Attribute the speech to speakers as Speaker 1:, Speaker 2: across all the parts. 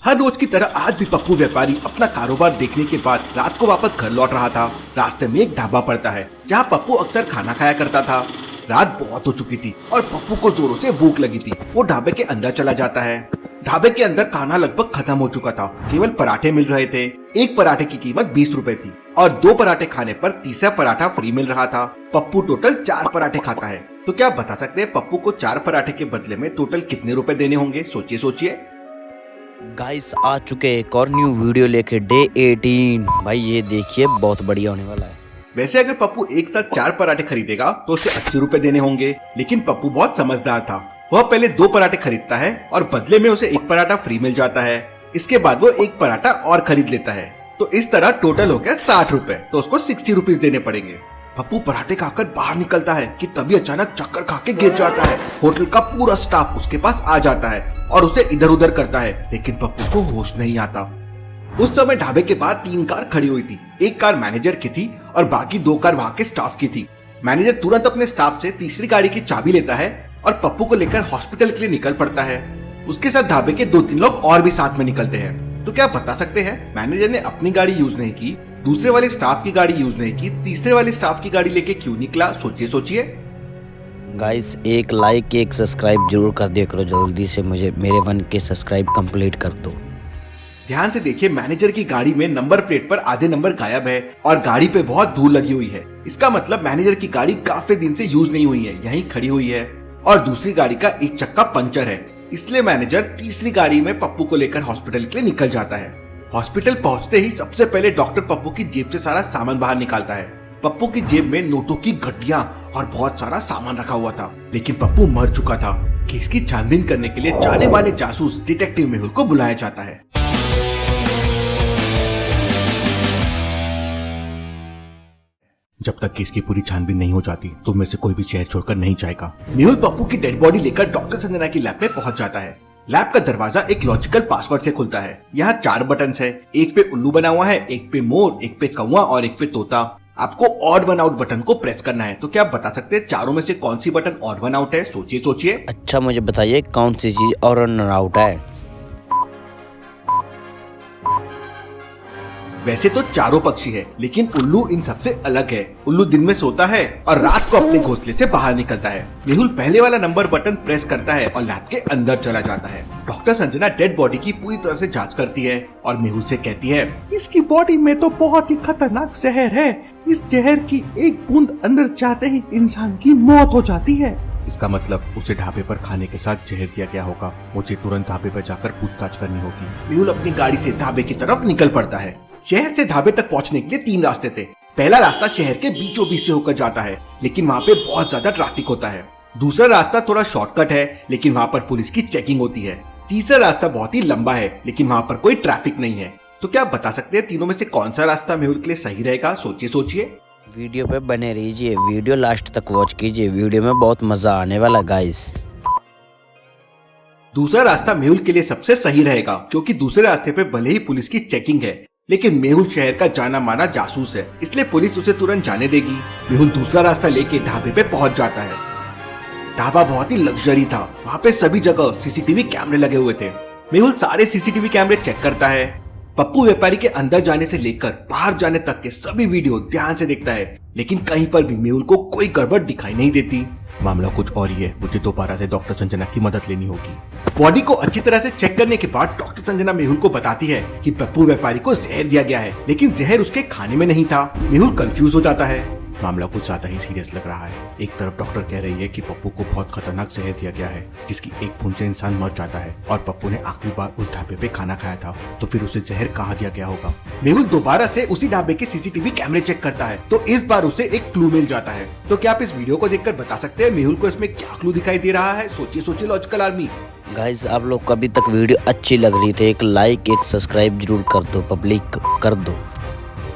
Speaker 1: हर रोज की तरह आज भी पप्पू व्यापारी अपना कारोबार देखने के बाद रात को वापस घर लौट रहा था। रास्ते में एक ढाबा पड़ता है जहाँ पप्पू अक्सर खाना खाया करता था। रात बहुत हो चुकी थी और पप्पू को जोरों से भूख लगी थी। वो ढाबे के अंदर चला जाता है। ढाबे के अंदर खाना लगभग खत्म हो चुका था, केवल पराठे मिल रहे थे। एक पराठे की कीमत 20 रुपए थी और 2 पराठे खाने पर तीसरा पराठा फ्री मिल रहा था। पप्पू टोटल 4 पराठे खाता है। तो क्या आप बता सकते हैं पप्पू को 4 पराठे के बदले में टोटल कितने रुपए देने होंगे? सोचिए सोचिए।
Speaker 2: गाइस आ चुके एक और न्यू वीडियो लेके डे 18। भाई ये देखिए बहुत बढ़िया होने वाला है।
Speaker 1: वैसे अगर पप्पू एक साथ 4 पराठे खरीदेगा तो उसे 80 रुपए देने होंगे, लेकिन पप्पू बहुत समझदार था। वह पहले 2 पराठे खरीदता है और बदले में उसे 1 पराठा फ्री मिल जाता है। इसके बाद वो 1 पराठा और खरीद लेता है। तो इस तरह टोटल हो गया 60 रुपए। तो उसको 60 रुपीज देने पड़ेंगे। पप्पू पराठे खाकर बाहर निकलता है कि तभी अचानक चक्कर खा के गिर जाता है। होटल का पूरा स्टाफ उसके पास आ जाता है और उसे इधर उधर करता है, लेकिन पप्पू को होश नहीं आता। उस समय ढाबे के बाहर 3 कार खड़ी हुई थी। एक कार मैनेजर की थी और बाकी 2 कार वहाँ के स्टाफ की थी। मैनेजर तुरंत अपने स्टाफ से तीसरी गाड़ी की चाबी लेता है और पप्पू को लेकर हॉस्पिटल के लिए निकल पड़ता है। उसके साथ ढाबे के 2-3 लोग और भी साथ में निकलते हैं। तो क्या आप बता सकते हैं मैनेजर ने अपनी गाड़ी यूज नहीं की, दूसरे वाले स्टाफ की गाड़ी यूज नहीं की, तीसरे वाले स्टाफ की गाड़ी लेके क्यों निकला? सोचिए सोचिए।
Speaker 2: गाइस एक लाइक एक सब्सक्राइब जरूर कर दिया करो, जल्दी से मुझे मेरे 1K सब्सक्राइब कंप्लीट कर दो।
Speaker 1: ध्यान से देखिए, मैनेजर की गाड़ी में नंबर प्लेट पर आधे नंबर गायब है और गाड़ी पे बहुत धूल लगी हुई है। इसका मतलब मैनेजर की गाड़ी काफी दिन से यूज नहीं हुई है, यहीं खड़ी हुई है। और दूसरी गाड़ी का एक चक्का पंचर है, इसलिए मैनेजर तीसरी गाड़ी में पप्पू को लेकर हॉस्पिटल के लिए निकल जाता है। हॉस्पिटल पहुंचते ही सबसे पहले डॉक्टर पप्पू की जेब से सारा सामान बाहर निकालता है। पप्पू की जेब में नोटों की गड्डियां और बहुत सारा सामान रखा हुआ था, लेकिन पप्पू मर चुका था। केस की छानबीन करने के लिए जाने माने जासूस डिटेक्टिव मेहुल को बुलाया जाता है। जब तक केस की पूरी छानबीन नहीं हो जाती तुम में से कोई भी शहर छोड़कर नहीं जाएगा। मेहुल पप्पू की डेड बॉडी लेकर डॉक्टर संजना की लैब में पहुंच जाता है। लैब का दरवाजा एक लॉजिकल पासवर्ड से खुलता है। यहाँ 4 बटन है, एक पे उल्लू बना हुआ है, एक पे मोर, एक पे कौवा और एक पे तोता। आपको ऑड वन आउट बटन को प्रेस करना है। तो क्या आप बता सकते हैं चारों में से कौन सी बटन ऑड वन आउट है? सोचिए सोचिए।
Speaker 2: अच्छा मुझे बताइए कौन सी चीज और रन आउट है?
Speaker 1: वैसे तो चारों पक्षी है, लेकिन उल्लू इन सबसे अलग है। उल्लू दिन में सोता है और रात को अपने घोंसले से बाहर निकलता है। मेहुल पहले वाला नंबर बटन प्रेस करता है और लैब के अंदर चला जाता है। डॉक्टर संजना डेड बॉडी की पूरी तरह से जांच करती है और मेहुल से कहती है, इसकी बॉडी में तो बहुत ही खतरनाक जहर है। इस जहर की एक बूंद अंदर जाते ही इंसान की मौत हो जाती है। इसका मतलब उसे ढाबे पर खाने के साथ जहर दिया गया होगा। मुझे तुरंत ढाबे पर जाकर पूछताछ करनी होगी। मेहुल अपनी गाड़ी से ढाबे की तरफ निकल पड़ता है। शहर से ढाबे तक पहुंचने के लिए 3 रास्ते थे। पहला रास्ता शहर के बीचों बीच से होकर जाता है, लेकिन वहाँ पे बहुत ज्यादा ट्रैफिक होता है। दूसरा रास्ता थोड़ा शॉर्टकट है, लेकिन वहाँ पर पुलिस की चेकिंग होती है। तीसरा रास्ता बहुत ही लंबा है, लेकिन वहाँ पर कोई ट्रैफिक नहीं है। तो क्या आप बता सकते हैं तीनों में से कौन सा रास्ता मेहुल के लिए सही रहेगा? सोचिए सोचिए।
Speaker 2: वीडियो पे बने रहिए, वीडियो लास्ट तक वॉच कीजिए, वीडियो में बहुत मजा आने वाला गाइस।
Speaker 1: दूसरा रास्ता मेहुल के लिए सबसे सही रहेगा, क्योंकि दूसरे रास्ते पे भले ही पुलिस की चेकिंग है, लेकिन मेहुल शहर का जाना माना जासूस है, इसलिए पुलिस उसे तुरंत जाने देगी। मेहुल दूसरा रास्ता लेके ढाबे पे पहुंच जाता है। ढाबा बहुत ही लग्जरी था, वहाँ पे सभी जगह सीसीटीवी कैमरे लगे हुए थे। मेहुल सारे सीसीटीवी कैमरे चेक करता है। पप्पू व्यापारी के अंदर जाने से लेकर बाहर जाने तक के सभी वीडियो ध्यान से देखता है, लेकिन कहीं पर भी मेहुल को कोई गड़बड़ दिखाई नहीं देती। मामला कुछ और ही है, मुझे दोबारा से डॉक्टर संजना की मदद लेनी होगी। बॉडी को अच्छी तरह से चेक करने के बाद डॉक्टर संजना मेहुल को बताती है कि पप्पू व्यापारी को जहर दिया गया है, लेकिन जहर उसके खाने में नहीं था। मेहुल कंफ्यूज हो जाता है। मामला कुछ ज्यादा ही सीरियस लग रहा है। एक तरफ डॉक्टर कह रही है कि पप्पू को बहुत खतरनाक जहर दिया गया है, जिसकी एक बूंद से इंसान मर जाता है, और पप्पू ने आखिरी बार उस ढाबे पे खाना खाया था, तो फिर उसे जहर कहाँ दिया गया होगा। मेहुल दोबारा से उसी ढाबे के सीसीटीवी कैमरे चेक करता है, तो इस बार उसे एक क्लू मिल जाता है। तो क्या आप इस वीडियो को देखकर बता सकते हैं मेहुल को इसमें क्या क्लू दिखाई दे रहा है? सोचिए सोचिए लॉजिकल आर्मी।
Speaker 2: गाइस आप लोग को अभी तक वीडियो अच्छी लग रही थी, एक लाइक एक सब्सक्राइब जरूर कर दो, पब्लिक कर दो।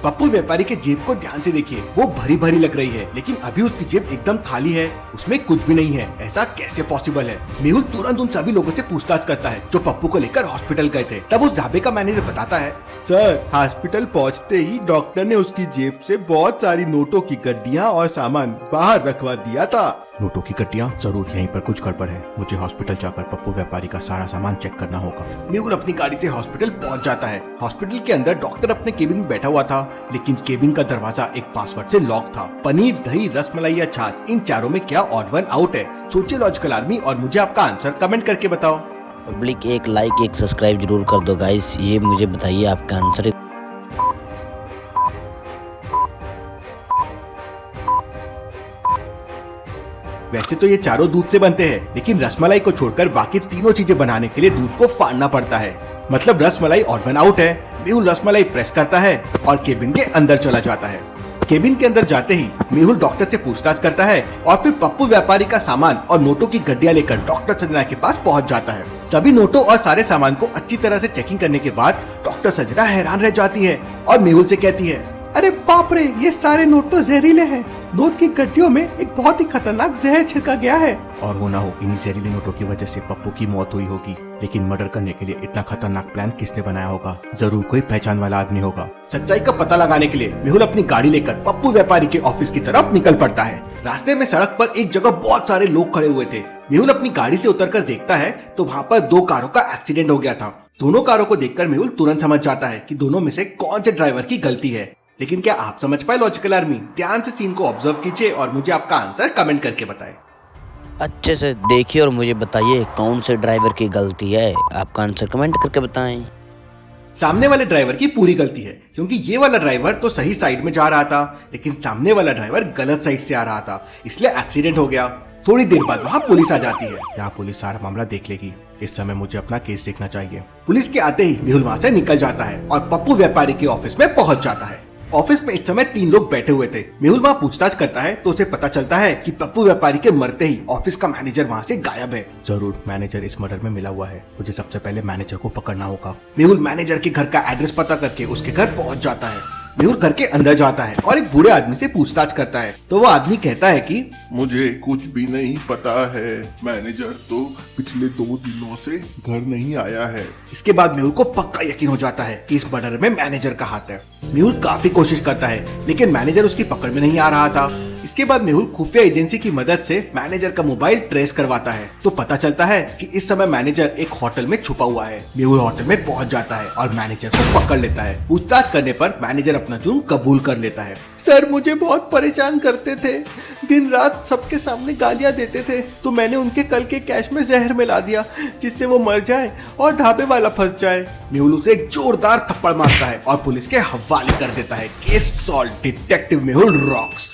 Speaker 1: पप्पू व्यापारी के जेब को ध्यान से देखिए, वो भरी भरी लग रही है, लेकिन अभी उसकी जेब एकदम खाली है, उसमें कुछ भी नहीं है। ऐसा कैसे पॉसिबल है? मेहुल तुरंत उन सभी लोगों से पूछताछ करता है जो पप्पू को लेकर हॉस्पिटल गए थे। तब उस ढाबे का मैनेजर बताता है, सर हॉस्पिटल पहुंचते ही डॉक्टर ने उसकी जेब से बहुत सारी नोटों की गड्डियां और सामान बाहर रखवा दिया था। नोटों की कट्टियां, जरूर यहीं पर कुछ गड़बड़ है। मुझे हॉस्पिटल जाकर पप्पू व्यापारी का सारा सामान चेक करना होगा। मेहुल अपनी गाड़ी से हॉस्पिटल पहुंच जाता है। हॉस्पिटल के अंदर डॉक्टर अपने केबिन में बैठा हुआ था, लेकिन केबिन का दरवाजा एक पासवर्ड से लॉक था। पनीर, दही, रसमलाई या छाछ, इन चारों में क्या ऑड वन आउट है? सोचिए लॉजिकल आर्मी, और मुझे आपका आंसर कमेंट करके बताओ।
Speaker 2: पब्लिक एक लाइक एक सब्सक्राइब जरूर कर दो गाइस, ये मुझे बताइए आपका आंसर।
Speaker 1: वैसे तो ये चारों दूध से बनते हैं, लेकिन रसमलाई को छोड़कर बाकी तीनों चीजें बनाने के लिए दूध को फाड़ना पड़ता है। मतलब रसमलाई ऑड वन आउट है। मेहुल रसमलाई प्रेस करता है और केबिन के अंदर चला जाता है। केबिन के अंदर जाते ही मेहुल डॉक्टर से पूछताछ करता है और फिर पप्पू व्यापारी का सामान और नोटों की गड्डियां लेकर डॉक्टर सजना के पास पहुंच जाता है। सभी नोटों और सारे सामान को अच्छी तरह से चेकिंग करने के बाद डॉक्टर सजना हैरान रह जाती है और मेहुल से कहती है, अरे बाप रे, ये सारे नोट तो जहरीले हैं। दूध की गड्डियों में एक बहुत ही खतरनाक जहर छिड़का गया है। और होना हो इन्हीं जहरीले नोटों की वजह से पप्पू की मौत हुई होगी। लेकिन मर्डर करने के लिए इतना खतरनाक प्लान किसने बनाया होगा? जरूर कोई पहचान वाला आदमी होगा। सच्चाई का पता लगाने के लिए मेहुल अपनी गाड़ी लेकर पप्पू व्यापारी के ऑफिस की तरफ निकल पड़ता है। रास्ते में सड़क पर एक जगह बहुत सारे लोग खड़े हुए थे। मेहुल अपनी गाड़ी से उतरकर देखता है तो वहाँ पर 2 कारों का एक्सीडेंट हो गया था। दोनों कारों को देखकर मेहुल तुरंत समझ जाता है कि दोनों में से कौन से ड्राइवर की गलती है। लेकिन क्या आप समझ पाए लॉजिकल आर्मी? ध्यान से सीन को ऑब्जर्व कीजिए और मुझे आपका आंसर कमेंट करके बताएं।
Speaker 2: अच्छे से देखिए और मुझे बताइए कौन से ड्राइवर की गलती है। आपका आंसर कमेंट करके बताएं।
Speaker 1: सामने वाले ड्राइवर की पूरी गलती है, क्योंकि ये वाला ड्राइवर तो सही साइड में जा रहा था, लेकिन सामने वाला ड्राइवर गलत साइड से आ रहा था, इसलिए एक्सीडेंट हो गया। थोड़ी देर बाद वहाँ पुलिस आ जाती है। यहाँ पुलिस सारा मामला देख लेगी। इस समय मुझे अपना केस देखना चाहिए। पुलिस के आते ही मेहुल वहाँ से निकल जाता है और पप्पू व्यापारी के ऑफिस में पहुंच जाता है। ऑफिस में इस समय 3 लोग बैठे हुए थे। मेहुल वहाँ पूछताछ करता है तो उसे पता चलता है कि पप्पू व्यापारी के मरते ही ऑफिस का मैनेजर वहाँ से गायब है। जरूर मैनेजर इस मर्डर में मिला हुआ है। मुझे सबसे पहले मैनेजर को पकड़ना होगा। मेहुल मैनेजर के घर का एड्रेस पता करके उसके घर पहुँच जाता है। मेहुल घर के अंदर जाता है और एक बूढ़े आदमी से पूछताछ करता है तो वो आदमी कहता है कि
Speaker 3: मुझे कुछ भी नहीं पता है। मैनेजर तो पिछले 2 दिनों से घर नहीं आया है।
Speaker 1: इसके बाद मेहुल को पक्का यकीन हो जाता है कि इस मर्डर में मैनेजर का हाथ है। मेहुल काफी कोशिश करता है, लेकिन मैनेजर उसकी पकड़ में नहीं आ रहा था। इसके बाद मेहुल खुफिया एजेंसी की मदद से मैनेजर का मोबाइल ट्रेस करवाता है तो पता चलता है कि इस समय मैनेजर एक होटल में छुपा हुआ है। मेहुल होटल में पहुंच जाता है और मैनेजर को पकड़ लेता है। पूछताछ करने पर मैनेजर अपना जुर्म कबूल कर लेता है। सर, मुझे बहुत परेशान करते थे, दिन रात सबके सामने गालियां देते थे, तो मैंने उनके कल के कैश में जहर मिला दिया जिससे वो मर जाए और ढाबे वाला फंस जाए। मेहुल उसे एक जोरदार थप्पड़ मारता है और पुलिस के हवाले कर देता है। Case solve, detective Mehul rocks.